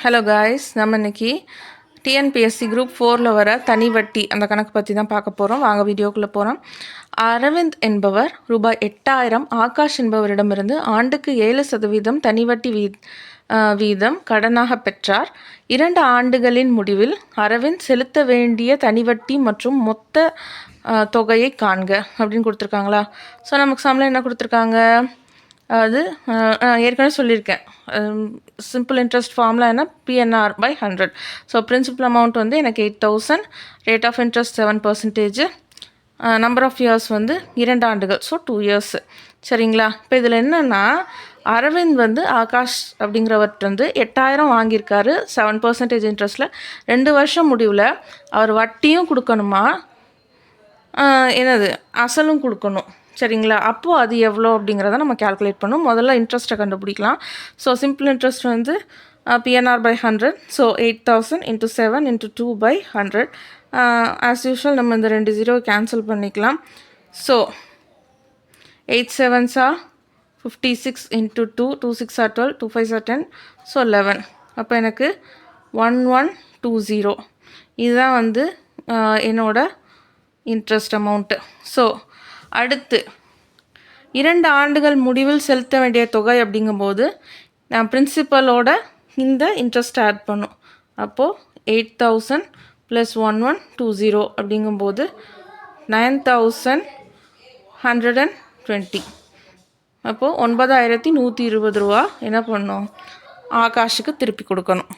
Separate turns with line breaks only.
Hello guys, நம்ம இன்னைக்கு TNPSC group 4ல் வர தனி வட்டி அந்த கணக்கு பற்றி தான் பார்க்க போகிறோம். வாங்க வீடியோக்குள்ளே போகிறோம். அரவிந்த் என்பவர் ரூபாய் 8000 ஆகாஷ் என்பவரிடமிருந்து ஆண்டுக்கு 7% தனி வட்டி வீதம் கடனாக பெற்றார். 2 ஆண்டுகளின் முடிவில் அரவிந்த் செலுத்த வேண்டிய தனி வட்டி மற்றும் மொத்த தொகையை காண்க அப்படின்னு கொடுத்துருக்காங்களா. ஸோ நமக்கு சம்பளம் என்ன கொடுத்துருக்காங்க, அது ஏற்கனவே சொல்லியிருக்கேன். சிம்பிள் இன்ட்ரெஸ்ட் ஃபார்முலா என்ன, PNR/100. ஸோ பிரின்சிபல் அமௌண்ட் வந்து எனக்கு 8000, rate of interest 7%, number of years வந்து 2 ஆண்டுகள், ஸோ 2 years. சரிங்களா. இப்போ இதில் என்னென்னா, அரவிந்த் வந்து ஆகாஷ் அப்படிங்கிறவர்கிட்ட வந்து 8000 வாங்கியிருக்காரு 7% இன்ட்ரெஸ்ட்டில். 2 வருஷம் முடிவில் அவர் வட்டியும் கொடுக்கணுமா, என்னது அசலும் கொடுக்கணும். சரிங்களா. அப்போது அது எவ்வளோ அப்படிங்கிறத நம்ம கேல்குலேட் பண்ணணும். முதல்ல இன்ட்ரெஸ்ட்டை கண்டுபிடிக்கலாம். ஸோ சிம்பிள் இன்ட்ரெஸ்ட் வந்து PNR/100. ஸோ 8000 × 7 × 2/100. ஆஸ் யூஷுவல் நம்ம இந்த 2 0 கேன்சல் பண்ணிக்கலாம். So 8 7s are 56 × 2, 2 6 are 12, 2 5 are 10, so 11. அப்போ எனக்கு 1120 இதுதான் வந்து என்னோட இன்ட்ரெஸ்ட் அமௌண்ட்டு. ஸோ அடுத்து 2 ஆண்டுகள் முடிவில் செலுத்த வேண்டிய தொகை அப்படிங்கும்போது நான் பிரின்சிபலோட இந்த இன்ட்ரெஸ்ட் ஆட் பண்ணும். அப்போது 8000 + 1120 அப்படிங்கும்போது 9120. அப்போது 9120 ரூபா என்ன பண்ணணும், ஆகாஷுக்கு திருப்பி கொடுக்கணும்.